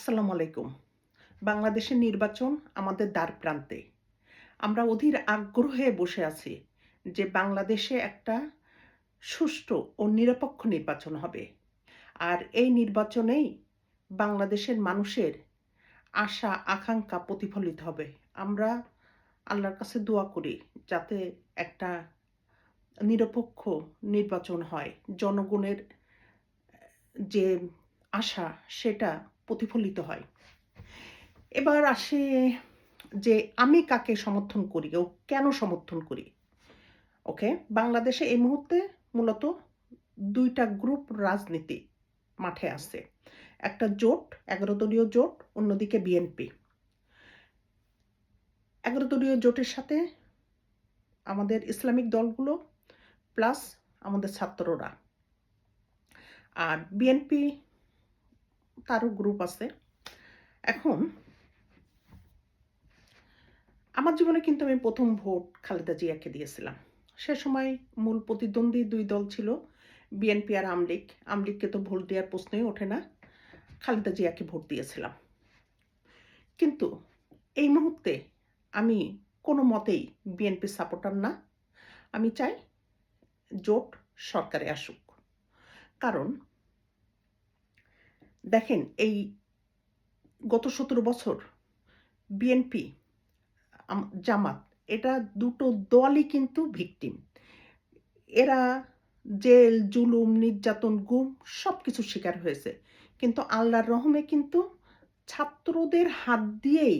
আসসালামু আলাইকুম। বাংলাদেশের নির্বাচন আমাদের দ্বারপ্রান্তে। আমরা অধীর আগ্রহে বসে আছি যে বাংলাদেশে একটা সুষ্ঠু ও নিরপেক্ষ নির্বাচন হবে। আর এই নির্বাচনেই বাংলাদেশের মানুষের আশা আকাঙ্ক্ষা প্রতিফলিত হবে। আমরা আল্লাহর কাছে দোয়া করি যাতে একটা নিরপেক্ষ নির্বাচন হয়। জনগণের যে আশা সেটা প্রতিফলিত হয়। এবার আসে যে আমি কাকে সমর্থন করি ও কেন সমর্থন করি? ওকে? বাংলাদেশে এই মুহূর্তে মূলত ২ টা গ্রুপ রাজনীতি মাঠে আছে। একটা জোট, ১১ দলীয় জোট, অন্যদিকে বিএনপি। ১১ দলীয় জোটের সাথে আমাদের ইসলামিক দলগুলো প্লাস আমাদের ছাত্ররা। আর বিএনপি তারও গ্রুপ আছে। এখন আমার জীবনে কিন্তু আমি ১ম ভোট খালেদা জিয়াকে দিয়েছিলাম। সে সময় মূল প্রতিদ্বন্দ্বী ২ দল ছিল বিএনপি আর আওয়ামী লীগ। আওয়ামী লীগকে তো ভোট দেওয়ার প্রশ্নই ওঠে না। খালেদা জিয়াকে ভোট দিয়েছিলাম। কিন্তু এই মুহূর্তে আমি কোনো মতেই বিএনপির সাপোর্টার না। আমি চাই জোট সরকারে আসুক। কারণ দেখেন এই গত ১৭ বছর বিএনপি, জামাত এটা দুটো দলই কিন্তু ভিকটিম। এরা জেল, জুলুম, নির্যাতন, গুম সবকিছুর শিকার হয়েছে। কিন্তু আল্লাহর রহমে কিন্তু ছাত্রদের হাত দিয়েই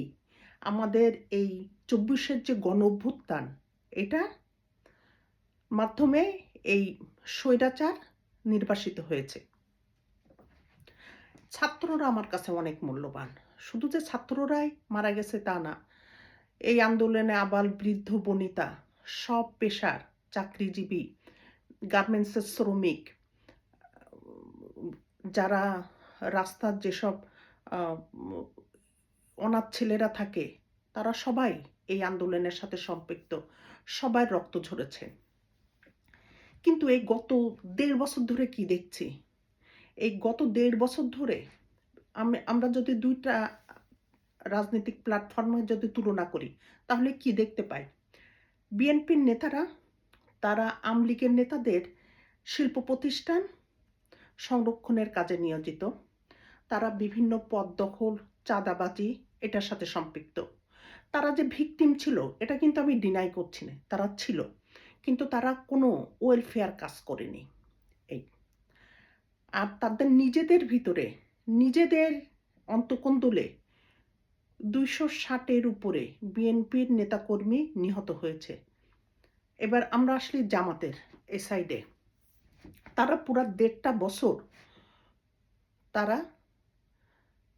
আমাদের এই ২৪-এর যে গণঅভ্যুত্থান এটার মাধ্যমে এই স্বৈরাচার নির্বাসিত হয়েছে। ছাত্ররা আমার কাছে অনেক মূল্যবান। শুধু যে ছাত্ররাই মারা গেছে তা না। এই আন্দোলনে আবাল-বৃদ্ধ বনিতা, সব পেশার চাকরিজীবী, গার্মেন্টসের শ্রমিক, যারা রাস্তার যেসব আ অনাথ ছেলেরা থাকে, তারা সবাই এই আন্দোলনের সাথে সম্পৃক্ত। সবার রক্ত ঝরেছে। কিন্তু এই গত ১.৫ বছর ধরে কি দেখছি? এই গত ১.৫ বছর ধরে আমরা যদি ২ টা রাজনৈতিক প্ল্যাটফর্মে যদি তুলনা করি, তাহলে কি দেখতে পাই? বিএনপির নেতারা তারা আওয়ামী লীগের নেতাদের শিল্প প্রতিষ্ঠান সংরক্ষণের কাজে নিয়োজিত। তারা বিভিন্ন পদ দখল, চাঁদাবাজি এটার সাথে সম্পৃক্ত। তারা যে ভিকটিম ছিল এটা কিন্তু আমি ডিনাই করছি না। তারা ছিল। কিন্তু তারা কোনো ওয়েলফেয়ার কাজ করেনি। এই। আর তাদের নিজেদের ভিতরে নিজেদের অন্তঃকন্দলে ২৬০ এর উপরে বিএনপির নেতাকর্মী নিহত হয়েছে। এবার আমরা আসলে জামাতের এই সাইডে। তারা পুরা ১.৫ বছর তারা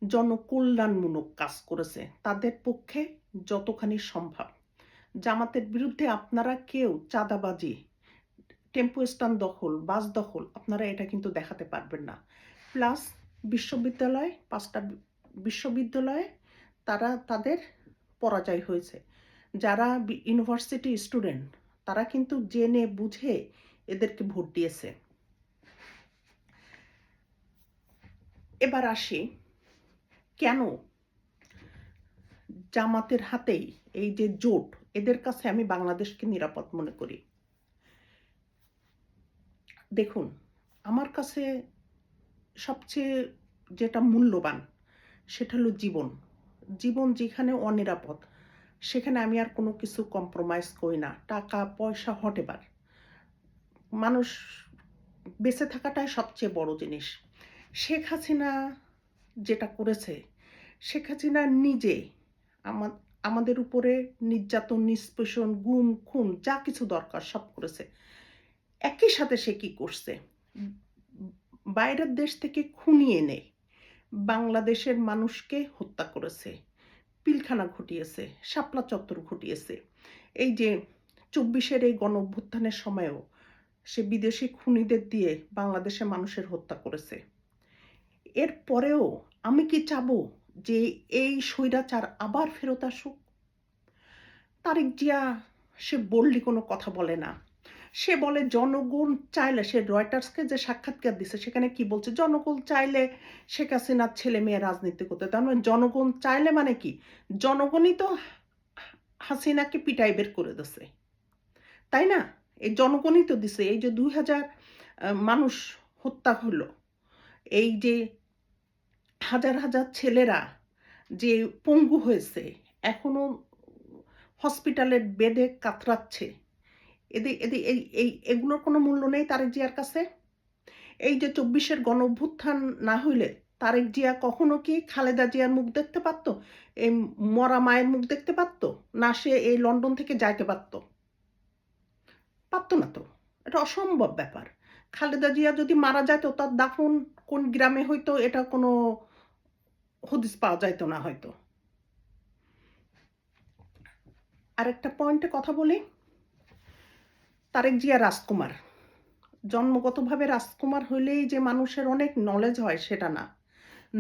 জনকল্যাণমূলক কাজ করেছে তাদের পক্ষে যতখানি সম্ভব। জামাতের বিরুদ্ধে আপনারা কেউ চাঁদাবাজি, টেম্পো স্ট্যান্ড দখল, বাস দখল আপনারা এটা কিন্তু দেখাতে পারবেন না। প্লাস বিশ্ববিদ্যালয় ৫ টা বিশ্ববিদ্যালয়ে তারা তাদের পরাজয় হয়েছে। যারা ইউনিভার্সিটি স্টুডেন্ট তারা কিন্তু জেনে বুঝে এদেরকে ভোট দিয়েছে। এবার আসি কেন জামাতের হাতেই এই যে জোট এদের কাছে আমি বাংলাদেশকে নিরাপদ মনে করি। দেখুন, আমার কাছে সবচেয়ে যেটা মূল্যবান সেটা হলো জীবন। জীবন যেখানে অনিরাপদ সেখানে আমি আর কোনো কিছু কম্প্রোমাইজ করি না। টাকা, পয়সা হোয়াটএভার। মানুষ বেঁচে থাকাটাই সবচেয়ে বড় জিনিস। শেখ হাসিনা যেটা করেছে, শেখ হাসিনা নিজে আমাদের উপরে নির্যাতন, নিষ্পেষণ, গুম, খুন যা কিছু দরকার সব করেছে। একই সাথে সে কি করছে? বাইরের দেশ থেকে খুনি এনে বাংলাদেশের মানুষকে হত্যা করেছে, পিলখানা ঘটিয়েছে, শাপলা চত্বর ঘটিয়েছে। এই যে ২৪-এর এই গণঅভ্যুত্থানের সময়ও সে বিদেশি খুনিদের দিয়ে বাংলাদেশের মানুষের হত্যা করেছে। এরপরেও আমি কি চাবো যে এই স্বৈরাচার আবার ফেরত আসুক? তারেক জিয়া সে বোল্ডলি কোনো কথা বলে না। সে বলে জনগণ চাইলে, সে রয়টার্সকে যে সাক্ষাৎকার দিছে সেখানে কি বলছে, জনগণ চাইলে শেখ হাসিনার ছেলে মেয়ে রাজনীতি করতে। তার মানে জনগণ চাইলে মানে কি, জনগণই তো হাসিনাকে পিটাই বের করে দিছে, তাই না? এই জনগণই তো দিছে। এই যে 2000 মানুষ হত্যা হলো, এই যে হাজার হাজার ছেলেরা যে পঙ্গু হয়েছে, এখনো হসপিটালের বেডে কাতরাচ্ছে, এদের এদের এই এই এগুলোর কোনো মূল্য নেই তারেক জিয়ার কাছে? এই যে 24-এর গণঅভ্যুত্থান না হইলে তারেক জিয়া কখনো কি খালেদা জিয়ার মুখ দেখতে পারত? এই মরা মায়ের মুখ দেখতে পারত? না সে এই লন্ডন থেকে যাইতে পারত? পারত না তো। এটা অসম্ভব ব্যাপার। খালেদা জিয়া যদি মারা যাইত, তার দাফন কোন গ্রামে হইতো এটা কোনো হদিস পাওয়া যাইতো না হয়তো। আরেকটা পয়েন্টে কথা বলি, তারেক জিয়া রাজকুমার। জন্মগতভাবে রাজকুমার হইলেই যে মানুষের অনেক নলেজ হয় সেটা না।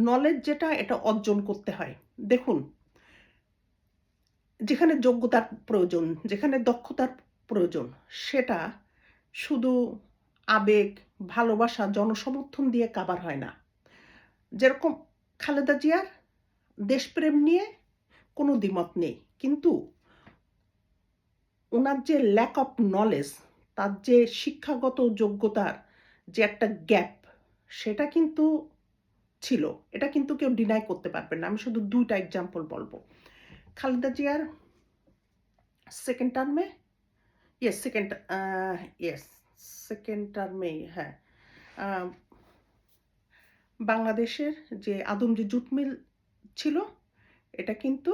নলেজ যেটা, এটা অর্জন করতে হয়। দেখুন, যেখানে যোগ্যতার প্রয়োজন, যেখানে দক্ষতার প্রয়োজন, সেটা শুধু আবেগ, ভালোবাসা, জনসমর্থন দিয়ে কাভার হয় না। যেরকম খালেদা জিয়ার দেশপ্রেম নিয়ে কোনো দ্বিমত নেই, কিন্তু ওনার যে ল্যাক অফ নলেজ, তার যে শিক্ষাগত যোগ্যতার যে একটা গ্যাপ, সেটা কিন্তু ছিল। এটা কিন্তু কেউ ডিনাই করতে পারবে না। আমি শুধু 2টা এক্সাম্পল বলবো। খালেদা জিয়ার সেকেন্ড টার্মে, ইয়েস সেকেন্ড, ইয়েস সেকেন্ড টার্মেই, হ্যাঁ, বাংলাদেশের যে আদমজি জুট মিল ছিল, এটা কিন্তু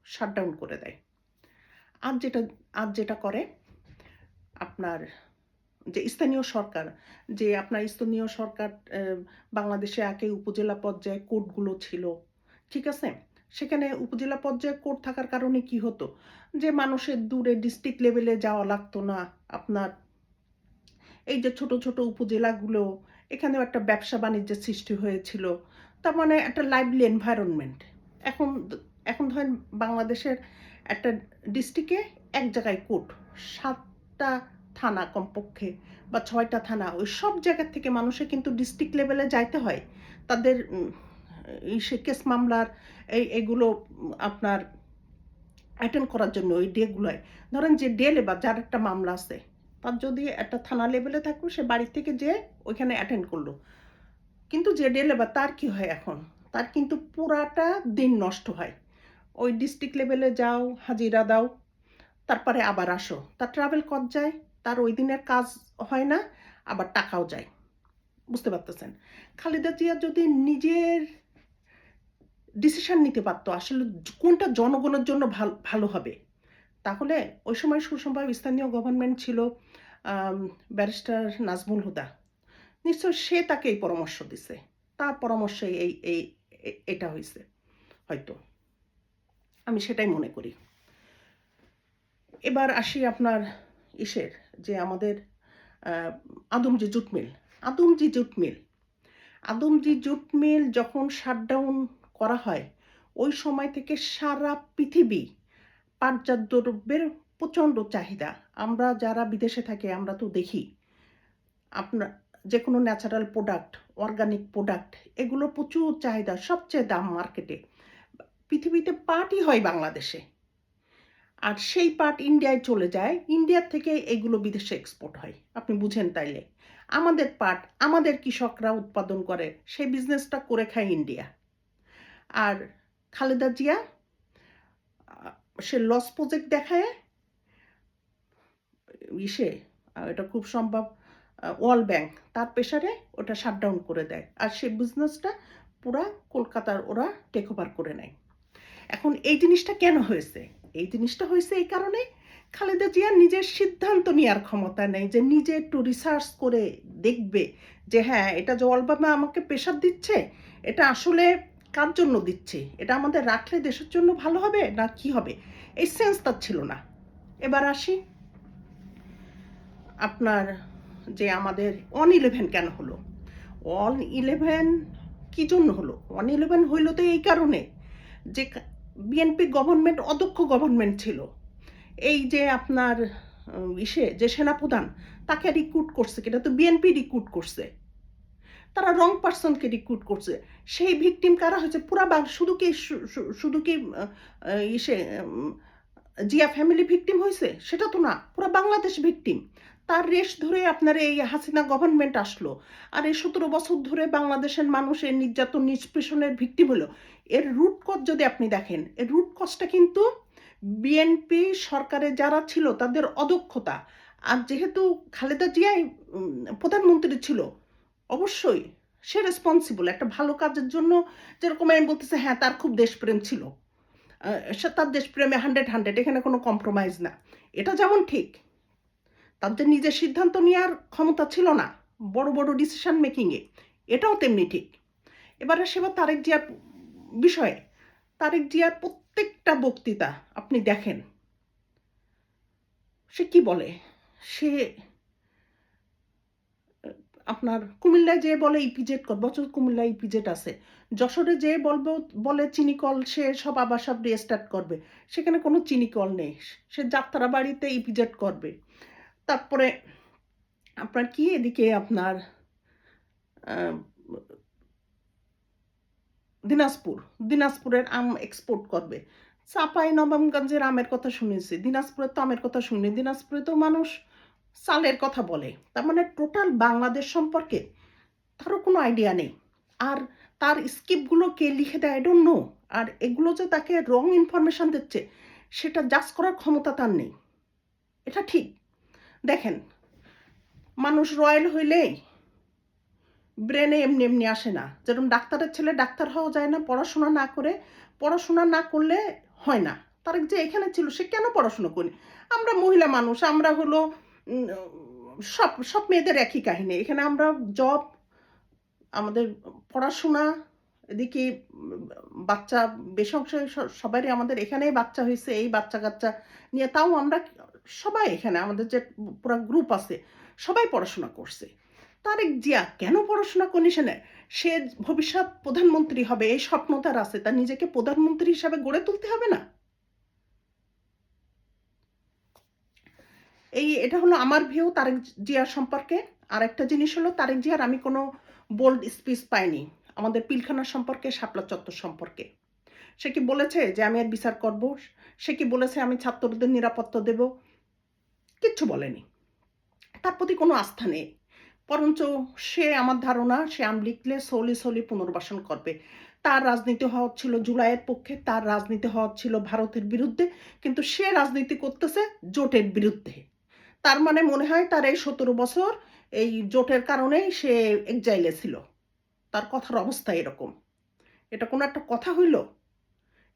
শাটডাউন করে দেয়। আজ যেটা করে আপনার যে স্থানীয় সরকার, যে আপনার স্থানীয় সরকার, বাংলাদেশে আগে উপজেলা পর্যায়ে কোর্টগুলো ছিল, ঠিক আছে? সেখানে উপজেলা পর্যায়ে কোর্ট থাকার কারণে কি হতো, যে মানুষের দূরে ডিস্ট্রিক্ট লেভেলে যাওয়া লাগতো না। আপনার এই যে ছোট ছোট উপজেলাগুলো, এখানেও একটা ব্যবসা বাণিজ্যের সৃষ্টি হয়েছিল। তার মানে একটা লাইভলি এনভায়রনমেন্ট। এখন এখন ধরেন বাংলাদেশের একটা ডিস্ট্রিক্টে এক জায়গায় কোর্ট, 7টা থানা কমপক্ষে বা 6টা থানা, ওই সব জায়গা থেকে মানুষের কিন্তু ডিস্ট্রিক্ট লেভেলে যাইতে হয় তাদের সে কেস মামলার এগুলো আপনার অ্যাটেন্ড করার জন্য। ওই ডেগুলোয় ধরেন যে ডে লেবার যার একটা মামলা আছে, তার যদি একটা থানা লেভেলে থাকলো, সে বাড়ি থেকে যে ওইখানে অ্যাটেন্ড করলো। কিন্তু যে ডে লেবার, তার কি হয় এখন, তার কিন্তু পুরাটা দিন নষ্ট হয়। ওই ডিস্ট্রিক্ট লেভেলে যাও, হাজিরা দাও, তারপরে আবার আসো, তার ট্রাভেল কস্ট যায়, তার ওই দিনের কাজ হয় না, আবার টাকাও যায়। বুঝতে পারতেছেন? খালেদা জিয়া যদি নিজের ডিসিশন নিতে পারতো আসলে কোনটা জনগণের জন্য ভালো হবে, তাহলে ওই সময় সুসম্ভব স্থানীয় গভর্নমেন্ট ছিল ব্যারিস্টার নাজমুল হুদা, নিশ্চয় সে তাকে এই পরামর্শ দিছে, তার পরামর্শে এটা হয়েছে হয়তো, আমি সেটাই মনে করি। এবার আসি আপনার ইসের, যে আমাদের Adamjee jute mill. Adamjee jute mill Adamjee jute mill যখন শাটডাউন করা হয়, ওই সময় থেকে সারা পৃথিবী পাটজাত দ্রব্যের প্রচণ্ড চাহিদা। আমরা যারা বিদেশে থাকি আমরা তো দেখি, আপনার যে কোনো ন্যাচারাল প্রোডাক্ট, অর্গানিক প্রোডাক্ট, এগুলো প্রচুর চাহিদা, সবচেয়ে দাম মার্কেটে। পৃথিবীতে পাটই হয় বাংলাদেশে, আর সেই পাট ইন্ডিয়ায় চলে যায়, ইন্ডিয়ার থেকে এগুলো বিদেশে এক্সপোর্ট হয়। আপনি বুঝেন তাইলে, আমাদের পাট আমাদের কৃষকরা উৎপাদন করে, সেই বিজনেসটা করে খায় ইন্ডিয়া। আর খালেদা জিয়া সে লস প্রজেক্ট দেখায় ইসে, এটা খুব সম্ভব ওয়ার্ল্ড ব্যাংক তার প্রেসারে ওটা শাটডাউন করে দেয়, আর সেই বিজনেসটা পুরা কলকাতার ওরা টেক ওভার করে নেয়। এখন এই জিনিসটা কেন হয়েছে? এই জিনিসটা হয়েছে এই কারণে, খালেদা জিয়া নিজের সিদ্ধান্ত নেওয়ার ক্ষমতা নেই, যে নিজে একটু রিসার্চ করে দেখবে যে হ্যাঁ, এটা যে ওয়ার্ল্ড ব্যাংক আমাকে প্রেশার দিচ্ছে, এটা আসলে কার জন্য দিচ্ছে, এটা আমাদের রাখলে দেশের জন্য ভালো হবে না কি হবে, এই সেন্স তার ছিল না। এবার আসি আপনার, যে আমাদের 111 কেন হলো? 111 কি জন্য হলো? 111 হইল তো এই কারণে যে বিএনপি গভর্নমেন্ট অদক্ষ গভর্নমেন্ট ছিল। এই যে আপনার যে সেনাপ্রধান তাকে রিক্রুট করছে, এটা তো বিএনপি রিক্রুট করছে, তারা রং পার্সনকে রিক্রুট করছে। সেই ভিকটিম কারা হয়েছে? শুধু কি ইসে জিয়া ফ্যামিলি ভিকটিম হয়েছে? সেটা তো না, পুরা বাংলাদেশ ভিকটিম। তার রেশ ধরে আপনার এই হাসিনা গভর্নমেন্ট আসলো, আর এই 17 বছর ধরে বাংলাদেশের মানুষের নির্যাতন নিষ্পেষণের ভিকটিম হলো। এর রুট কজ যদি আপনি দেখেন, এর রুট কজটা কিন্তু বিএনপি সরকারে যারা ছিল তাদের অদক্ষতা। আর যেহেতু খালেদা জিয়াই প্রধানমন্ত্রী ছিল, অবশ্যই সে রেসপন্সিবল একটা ভালো কাজের জন্য। যেরকম আমি বলতেছি, হ্যাঁ তার খুব দেশপ্রেম ছিল, সে তার দেশপ্রেমে 100, এখানে কোনো কম্প্রোমাইজ না। এটা যেমন ঠিক, তার যে নিজের সিদ্ধান্ত নেওয়ার ক্ষমতা ছিল না বড় বড় ডিসিশন মেকিংয়ে, এটাও তেমনি ঠিক। এবার সেবার তারেক জিয়ার বিষয়ে, তারেক জিয়ার প্রত্যেকটা বক্তৃতা আপনি দেখেন, সে কি বলে। সে আপনার কুমিল্লায় যে বলে ইপিজেড কর, বছর কুমিল্লায় ইপিজেড আছে, যশোরে যে বলে চিনিকল সে সব আবার সব রিস্টার্ট করবে, সেখানে কোনো চিনিকল নেই, সে যাত্রা বাড়িতে ইপিজেড করবে। তারপরে আপনার কি এদিকে আপনার দিনাজপুরের আম এক্সপোর্ট করবে। চাপাই নবাবগঞ্জের আমের কথা শুনেছি, দিনাজপুরের তো আমের কথা শুনি, দিনাজপুরে তো মানুষ চালের কথা বলে। তার মানে টোটাল বাংলাদেশ সম্পর্কে তারও কোনো আইডিয়া নেই। আর তার স্ক্রিপ্টগুলো কে লিখে দেয় আই ডোন্ট নো। আর এগুলো যে তাকে রং ইনফরমেশন দিচ্ছে, সেটা জাজ করার ক্ষমতা তার নেই, এটা ঠিক। দেখেন, মানুষ রয়্যাল হইলেই ব্রেনে এমনি এমনি আসে না। যেরকম ডাক্তারের ছেলে ডাক্তার হওয়া যায় না পড়াশোনা না করলে হয় না। তার যে এখানে ছিল, সে কেন পড়াশোনা করি? আমরা মহিলা মানুষ, আমরা হলো সব সব মেয়েদের একই কাহিনী। এখানে আমরা জব, আমাদের পড়াশোনা, এদিকে বাচ্চা, বেশ অংশ সবারই আমাদের এখানেই বাচ্চা হয়েছে, এই বাচ্চা কাচ্চা নিয়ে। তাও আমরা সবাই এখানে, আমাদের যে পুরো গ্রুপ আছে, সবাই পড়াশোনা করছে। তারেক জিয়া কেন পড়াশোনা কন্ডিশনে? সে ভবিষ্যৎ প্রধানমন্ত্রী হবে, এই স্বপ্ন তার আছে, তার নিজেকে প্রধানমন্ত্রী হিসাবে গড়ে তুলতে হবে না? এটা হলো আমার ভিউ তারেক জিয়ার সম্পর্কে। আর একটা জিনিস হলো, তারেক জিয়ার আমি কোনো বোল্ড স্পিচ পাইনি আমাদের পিলখানা সম্পর্কে, শাপলা চত্বর সম্পর্কে। সে কি বলেছে যে আমি এর বিচার করব? সে কি বলেছে আমি ছাত্রদের নিরাপত্তা দেব? কিচ্ছু বলেনি। তার প্রতি কোনো আস্থা নেই। বরঞ্চ সে, আমার ধারণা, সে আমলিগলে সোলি পুনর্বাসন করবে। তার রাজনীতি হওয়া ছিল জুলাইয়ের পক্ষে, তার রাজনীতি হওয়া ছিল ভারতের বিরুদ্ধে, কিন্তু সে রাজনীতি করতেছে জোটের বিরুদ্ধে। তার মানে মনে হয় তার এই 17 বছর এই জোটের কারণেই সে এক্সাইলে ছিল। তার কথার অবস্থা এরকম। এটা কোনো একটা কথা হইল?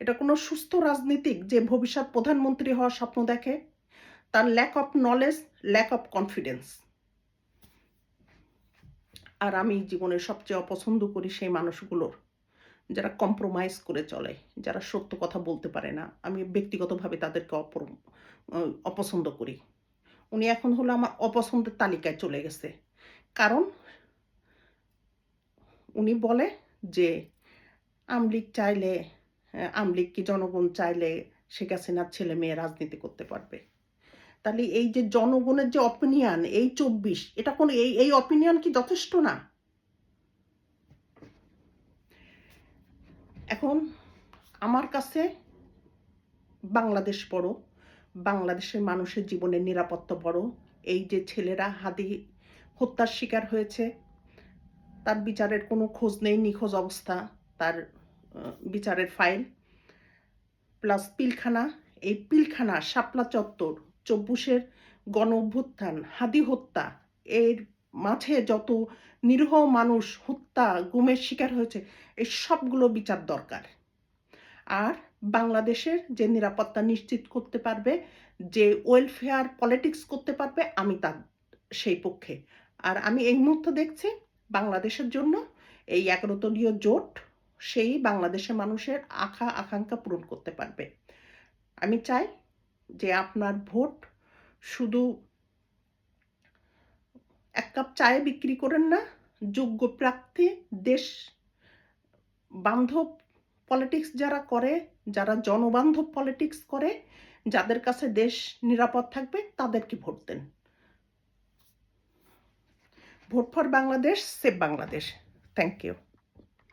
এটা কোনো সুস্থ রাজনীতিক যে ভবিষ্যৎ প্রধানমন্ত্রী হওয়ার স্বপ্ন দেখে? তার lack of knowledge, lack of confidence. আর আমি জীবনের সবচেয়ে অপছন্দ করি সেই মানুষগুলোর যারা কম্প্রোমাইজ করে চলে, যারা সত্য কথা বলতে পারে না। আমি ব্যক্তিগতভাবে তাদেরকে অপছন্দ করি। উনি এখন হলো আমার অপছন্দের তালিকায় চলে গেছে। কারণ উনি বলে যে আমলিগ চাইলে, আমলিগ কি জনগণ চাইলে শেখ হাসিনার ছেলে মেয়ে রাজনীতি করতে পারবে? তাহলে এই যে জনগণের যে অপিনিয়ন, এই 24, এটা কোনো এই অপিনিয়ন কি যথেষ্ট না? এখন আমার কাছে বাংলাদেশ বড়, বাংলাদেশের মানুষের জীবনের নিরাপত্তা বড়। এই যে ছেলেরা হাদি হত্যার শিকার হয়েছে, তার বিচারের কোনো খোঁজ নেই, নিখোঁজ অবস্থা তার বিচারের ফাইল, প্লাস পিলখানা, এই পিলখানা, শাপলা চত্বর, 24-এর গণ অভ্যুত্থান, হাদি হত্যা, এর মাঝে যত নিরীহ মানুষ হত্যা গুমের শিকার হয়েছে, এই সবগুলো বিচার দরকার। আর বাংলাদেশের যে নিরাপত্তা নিশ্চিত করতে পারবে, যে ওয়েলফেয়ার পলিটিক্স করতে পারবে, আমি তার সেই পক্ষে। আর আমি এই মুহূর্তে দেখছি বাংলাদেশের জন্য এই 11 দলীয় জোট সেই বাংলাদেশের মানুষের আকাঙ্ক্ষা পূরণ করতে পারবে। আমি চাই যে আপনার ভোট শুধু এক কাপ চায়ে বিক্রি করেন না, যোগ্য প্রার্থী, দেশ বান্ধব পলিটিক্স যারা করে, যারা জনবান্ধব পলিটিক্স করে, যাদের কাছে দেশ নিরাপদ থাকবে তাদেরকে ভোট দেন। Vote for Bangladesh, save Bangladesh. Thank you.